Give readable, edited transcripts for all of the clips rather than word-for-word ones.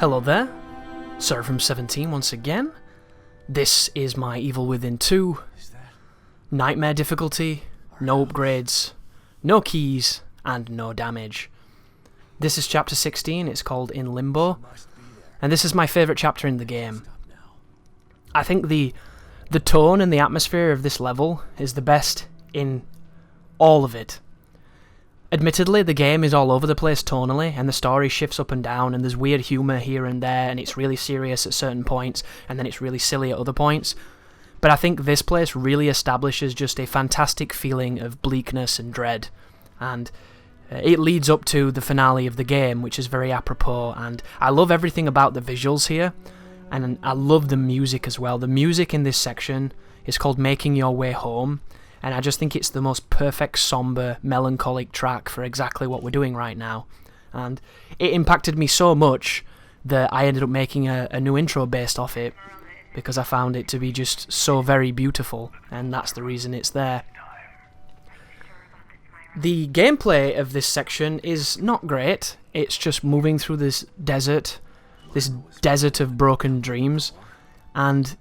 Hello there, Seraphim17 once again. This is my Evil Within 2. Nightmare difficulty, no upgrades, no keys, and no damage. This is chapter 16, it's called In Limbo, and this is my favourite chapter in the game. I think the tone and the atmosphere of this level is the best in all of it. Admittedly, the game is all over the place tonally, and the story shifts up and down, and there's weird humour here and there, and it's really serious at certain points, and then it's really silly at other points. But I think this place really establishes just a fantastic feeling of bleakness and dread, and it leads up to the finale of the game, which is very apropos, and I love everything about the visuals here, and I love the music as well. The music in this section is called Making Your Way Home, and I just think it's the most perfect, somber, melancholic track for exactly what we're doing right now. And it impacted me so much that I ended up making a new intro based off it, because I found it to be just so very beautiful, and that's the reason it's there. The gameplay of this section is not great. It's just moving through this desert of broken dreams, and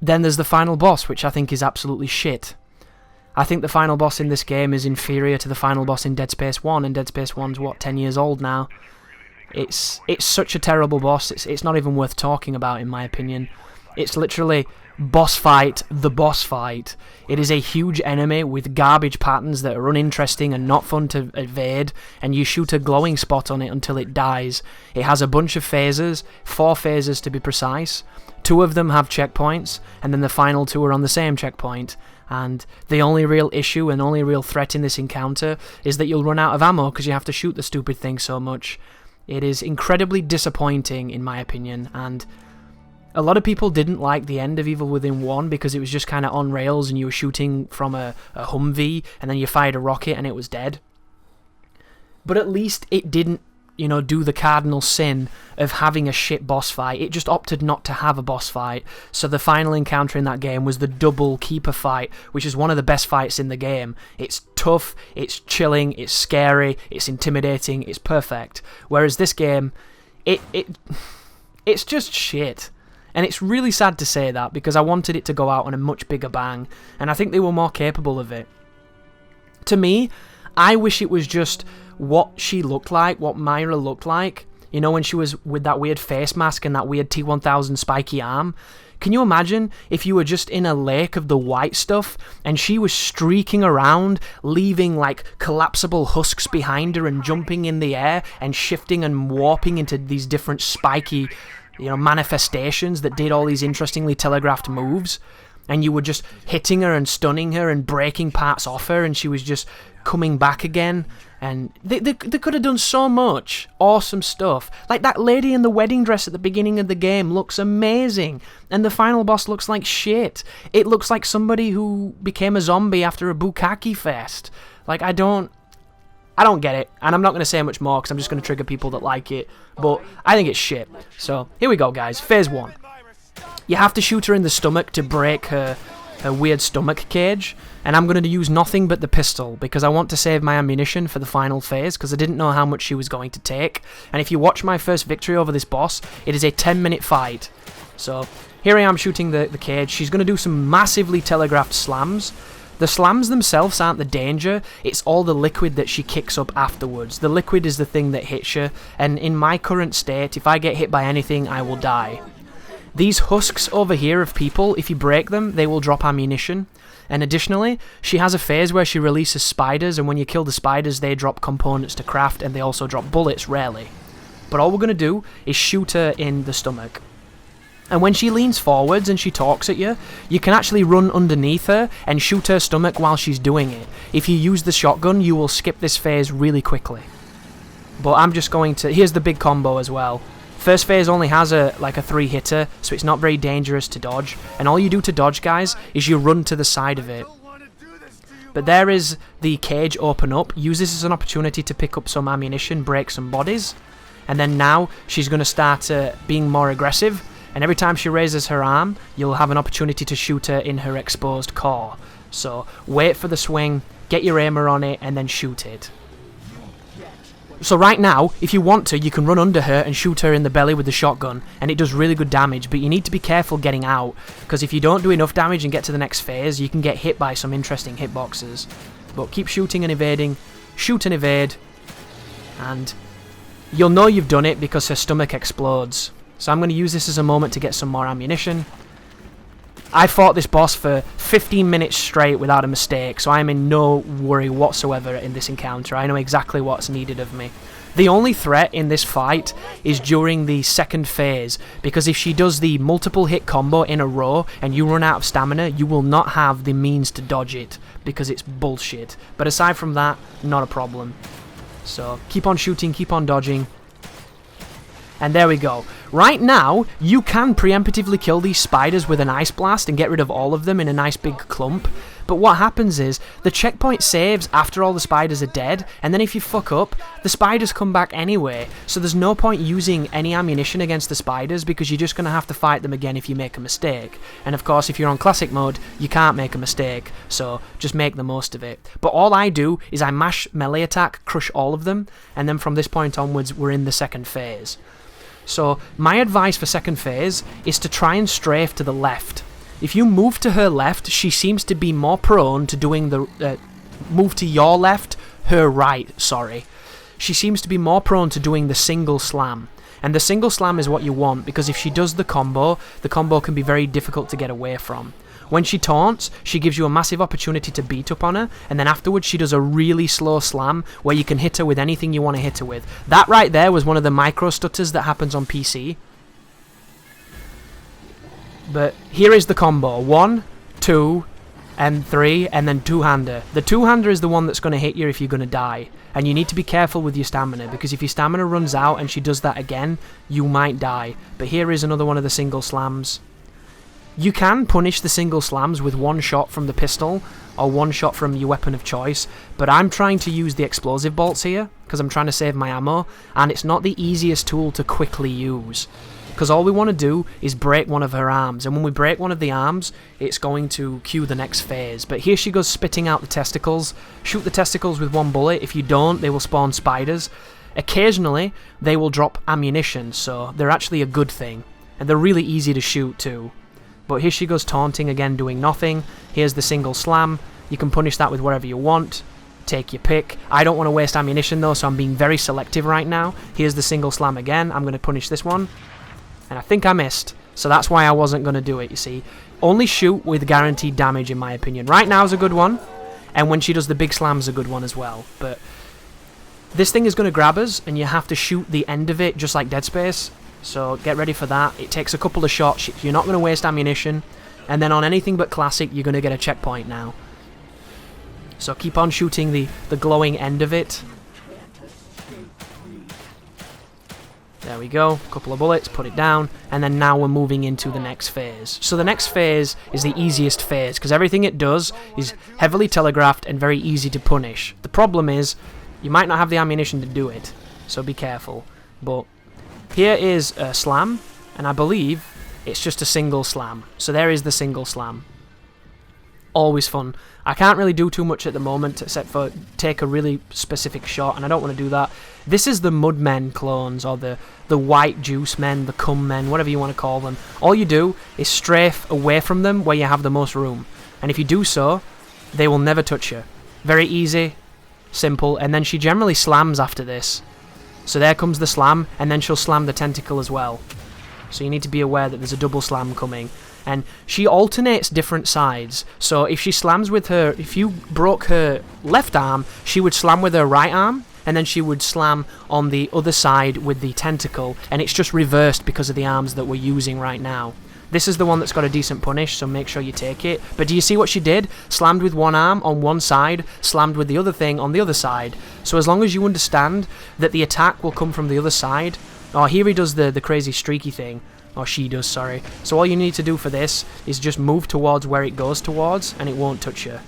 then there's the final boss, which I think is absolutely shit. I think the final boss in this game is inferior to the final boss in Dead Space 1, and Dead Space 1's, 10 years old now? It's such a terrible boss, it's not even worth talking about in my opinion. It's literally boss fight, the boss fight. It is a huge enemy with garbage patterns that are uninteresting and not fun to evade, and you shoot a glowing spot on it until it dies. It has a bunch of phases, 4 phases to be precise. 2 of them have checkpoints, and then the final 2 are on the same checkpoint. And the only real issue and only real threat in this encounter is that you'll run out of ammo because you have to shoot the stupid thing so much. It is incredibly disappointing in my opinion, and a lot of people didn't like the end of Evil Within 1 because it was just kind of on rails and you were shooting from a Humvee and then you fired a rocket and it was dead. But at least it didn't, do the cardinal sin of having a shit boss fight. It just opted not to have a boss fight. So the final encounter in that game was the double keeper fight, which is one of the best fights in the game. It's tough, it's chilling, it's scary, it's intimidating, it's perfect. Whereas this game, it's just shit. And it's really sad to say that because I wanted it to go out on a much bigger bang, and I think they were more capable of it. To me, I wish it was just what she looked like, what Myra looked like, when she was with that weird face mask and that weird T-1000 spiky arm. Can you imagine if you were just in a lake of the white stuff and she was streaking around, leaving like collapsible husks behind her and jumping in the air and shifting and warping into these different spiky manifestations that did all these interestingly telegraphed moves, and you were just hitting her and stunning her and breaking parts off her, and she was just coming back again, and they could have done so much awesome stuff. Like that lady in the wedding dress at the beginning of the game looks amazing, and the final boss looks like shit. It looks like somebody who became a zombie after a bukkake fest. Like, I don't get it, and I'm not going to say much more because I'm just going to trigger people that like it, but I think it's shit. So, here we go guys, phase 1. You have to shoot her in the stomach to break her weird stomach cage, and I'm going to use nothing but the pistol because I want to save my ammunition for the final phase because I didn't know how much she was going to take. And if you watch my first victory over this boss, it is a 10-minute fight. So, here I am shooting the cage. She's going to do some massively telegraphed slams. The slams themselves aren't the danger, it's all the liquid that she kicks up afterwards. The liquid is the thing that hits you, and in my current state, if I get hit by anything, I will die. These husks over here of people, if you break them, they will drop ammunition. And additionally, she has a phase where she releases spiders, and when you kill the spiders, they drop components to craft, and they also drop bullets, rarely. But all we're going to do is shoot her in the stomach. And when she leans forwards and she talks at you, you can actually run underneath her and shoot her stomach while she's doing it. If you use the shotgun, you will skip this phase really quickly. But I'm just going to... Here's the big combo as well. First phase only has a 3-hitter, so it's not very dangerous to dodge. And all you do to dodge, guys, is you run to the side of it. But there is the cage open up. Use this as an opportunity to pick up some ammunition, break some bodies. And then now she's going to start being more aggressive. And every time she raises her arm, you'll have an opportunity to shoot her in her exposed core. So, wait for the swing, get your aimer on it, and then shoot it. So right now, if you want to, you can run under her and shoot her in the belly with the shotgun, and it does really good damage, but you need to be careful getting out, because if you don't do enough damage and get to the next phase, you can get hit by some interesting hitboxes. But keep shooting and evading, shoot and evade, and you'll know you've done it because her stomach explodes. So I'm going to use this as a moment to get some more ammunition. I fought this boss for 15 minutes straight without a mistake, so I am in no worry whatsoever in this encounter. I know exactly what's needed of me. The only threat in this fight is during the second phase, because if she does the multiple hit combo in a row and you run out of stamina, you will not have the means to dodge it, because it's bullshit. But aside from that, not a problem. So keep on shooting, keep on dodging. And there we go. Right now, you can preemptively kill these spiders with an ice blast and get rid of all of them in a nice big clump. But what happens is, the checkpoint saves after all the spiders are dead, and then if you fuck up, the spiders come back anyway. So there's no point using any ammunition against the spiders, because you're just going to have to fight them again if you make a mistake. And of course, if you're on classic mode, you can't make a mistake, so just make the most of it. But all I do is I mash melee attack, crush all of them, and then from this point onwards, we're in the second phase. So my advice for second phase is to try and strafe to the left. If you move to her left, she seems to be more prone to doing the... move to your left, her right, sorry. She seems to be more prone to doing the single slam. And the single slam is what you want, because if she does the combo can be very difficult to get away from. When she taunts, she gives you a massive opportunity to beat up on her, and then afterwards she does a really slow slam where you can hit her with anything you want to hit her with. That right there was one of the micro stutters that happens on PC. But here is the combo. 1, 2, and 3, and then two-hander. The two-hander is the one that's going to hit you if you're going to die. And you need to be careful with your stamina, because if your stamina runs out and she does that again, you might die. But here is another one of the single slams. You can punish the single slams with one shot from the pistol, or one shot from your weapon of choice, but I'm trying to use the explosive bolts here, because I'm trying to save my ammo, and it's not the easiest tool to quickly use. Because all we want to do is break one of her arms, and when we break one of the arms, it's going to cue the next phase. But here she goes spitting out the testicles. Shoot the testicles with one bullet. If you don't, they will spawn spiders. Occasionally, they will drop ammunition, so they're actually a good thing. And they're really easy to shoot too. But here she goes taunting again, doing nothing. Here's the single slam. You can punish that with whatever you want. Take your pick. I don't want to waste ammunition though, so I'm being very selective right now. Here's the single slam again. I'm going to punish this one. And I think I missed. So that's why I wasn't going to do it, you see. Only shoot with guaranteed damage, in my opinion. Right now is a good one. And when she does the big slam is a good one as well. But this thing is going to grab us, and you have to shoot the end of it just like Dead Space. So get ready for that. It takes a couple of shots. You're not going to waste ammunition. And then on anything but classic, you're going to get a checkpoint now. So keep on shooting the glowing end of it. There we go. A couple of bullets, put it down. And then now we're moving into the next phase. So the next phase is the easiest phase, because everything it does is heavily telegraphed and very easy to punish. The problem is, you might not have the ammunition to do it. So be careful. But here is a slam, and I believe it's just a single slam. So there is the single slam. Always fun. I can't really do too much at the moment except for take a really specific shot, and I don't want to do that. This is the Mudmen clones, or the White Juice Men, the Cum Men, whatever you want to call them. All you do is strafe away from them where you have the most room. And if you do so, they will never touch you. Very easy, simple, and then she generally slams after this. So there comes the slam, and then she'll slam the tentacle as well. So you need to be aware that there's a double slam coming. And she alternates different sides. So if she slams with her... If you broke her left arm, she would slam with her right arm, and then she would slam on the other side with the tentacle. And it's just reversed because of the arms that we're using right now. This is the one that's got a decent punish, so make sure you take it. But do you see what she did? Slammed with one arm on one side, slammed with the other thing on the other side. So as long as you understand that the attack will come from the other side... Oh, here he does the crazy streaky thing. Or she does, sorry. So all you need to do for this is just move towards where it goes towards, and it won't touch you.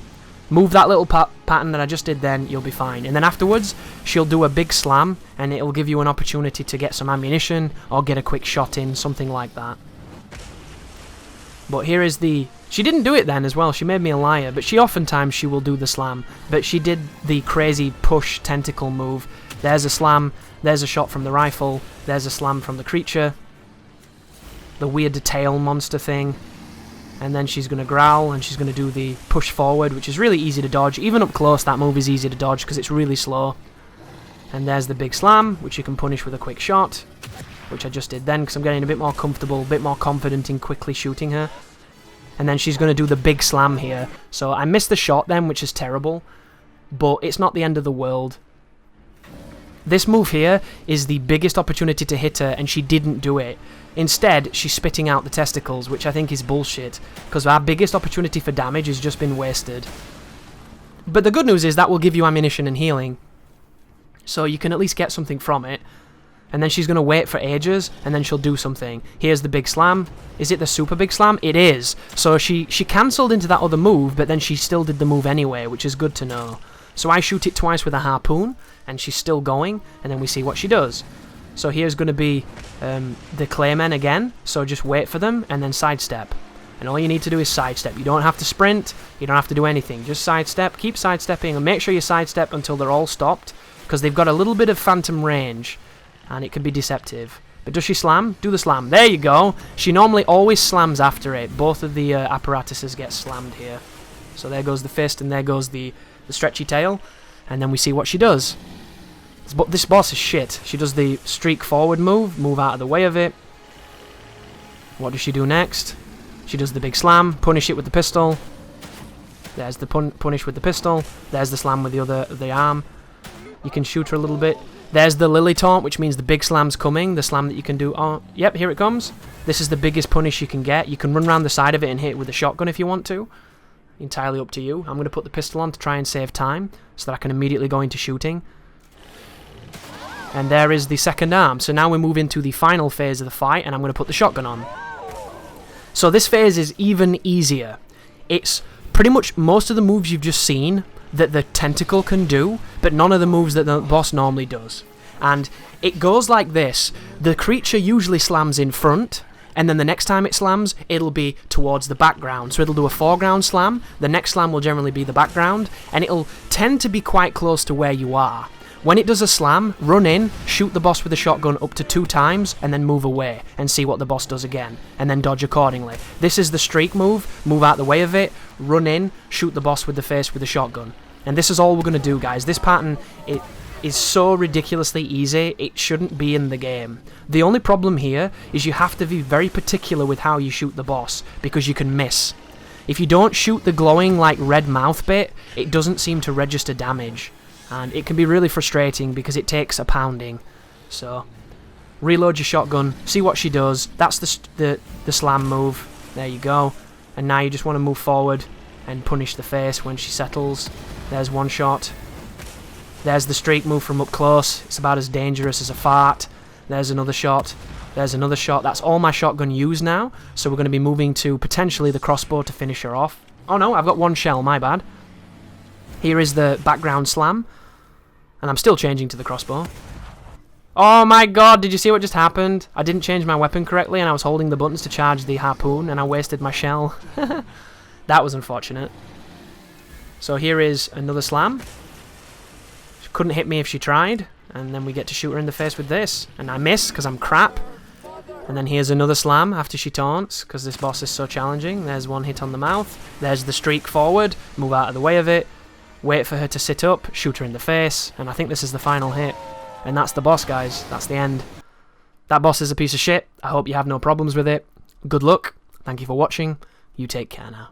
Move that little pattern that I just did then, you'll be fine. And then afterwards, she'll do a big slam, and it'll give you an opportunity to get some ammunition, or get a quick shot in, something like that. But here is the... She didn't do it then as well, she made me a liar, but oftentimes she will do the slam. But she did the crazy push tentacle move. There's a slam, there's a shot from the rifle, there's a slam from the creature. The weird tail monster thing. And then she's going to growl, and she's going to do the push forward, which is really easy to dodge. Even up close, that move is easy to dodge because it's really slow. And there's the big slam, which you can punish with a quick shot, which I just did then because I'm getting a bit more comfortable, a bit more confident in quickly shooting her. And then she's going to do the big slam here. So I missed the shot then, which is terrible, but it's not the end of the world. This move here is the biggest opportunity to hit her, and she didn't do it. Instead, she's spitting out the testicles, which I think is bullshit, because our biggest opportunity for damage has just been wasted. But the good news is that will give you ammunition and healing, so you can at least get something from it. And then she's going to wait for ages, and then she'll do something. Here's the big slam. Is it the super big slam? It is. So she cancelled into that other move, but then she still did the move anyway, which is good to know. So I shoot it twice with a harpoon, and she's still going, and then we see what she does. So here's going to be the claymen again, so just wait for them, and then sidestep. And all you need to do is sidestep. You don't have to sprint, you don't have to do anything. Just sidestep, keep sidestepping, and make sure you sidestep until they're all stopped, because they've got a little bit of phantom range, and it can be deceptive. But does she slam? Do the slam. There you go. She normally always slams after it. Both of the apparatuses get slammed here. So there goes the fist, and there goes the stretchy tail, and then we see what she does. But this boss is shit. She does the streak forward move out of the way of it. What does she do next? She does the big slam, punish it with the pistol. There's the punish with the pistol. There's the slam with the arm. You can shoot her a little bit. There's the lily taunt, which means the big slam's coming. The slam that you can do. Oh, yep, here it comes. This is the biggest punish you can get. You can run around the side of it and hit it with a shotgun if you want to. Entirely up to you. I'm going to put the pistol on to try and save time so that I can immediately go into shooting. And there is the second arm. So now we move into the final phase of the fight, and I'm going to put the shotgun on. So this phase is even easier. It's pretty much most of the moves you've just seen that the tentacle can do, but none of the moves that the boss normally does. And it goes like this. The creature usually slams in front, and then the next time it slams, it'll be towards the background. So it'll do a foreground slam, the next slam will generally be the background, and it'll tend to be quite close to where you are. When it does a slam, run in, shoot the boss with a shotgun up to 2 times, and then move away, and see what the boss does again, and then dodge accordingly. This is the streak move out the way of it, run in, shoot the boss with the face with a shotgun. And this is all we're going to do, guys. This pattern, it is so ridiculously easy, it shouldn't be in the game. The only problem here is you have to be very particular with how you shoot the boss, because you can miss. If you don't shoot the glowing, like, red mouth bit, it doesn't seem to register damage. And it can be really frustrating because it takes a pounding. So, reload your shotgun, see what she does. That's the slam move. There you go. And now you just want to move forward and punish the face when she settles. There's one shot. There's the streak move from up close. It's about as dangerous as a fart. There's another shot. There's another shot. That's all my shotgun used now. So we're going to be moving to potentially the crossbow to finish her off. Oh no, I've got one shell, my bad. Here is the background slam. And I'm still changing to the crossbow. Oh my god, did you see what just happened? I didn't change my weapon correctly and I was holding the buttons to charge the harpoon and I wasted my shell. That was unfortunate. So here is another slam. She couldn't hit me if she tried. And then we get to shoot her in the face with this. And I miss because I'm crap. And then here's another slam after she taunts because this boss is so challenging. There's one hit on the mouth. There's the streak forward. Move out of the way of it. Wait for her to sit up, shoot her in the face, and I think this is the final hit. And that's the boss, guys. That's the end. That boss is a piece of shit. I hope you have no problems with it. Good luck. Thank you for watching. You take care now.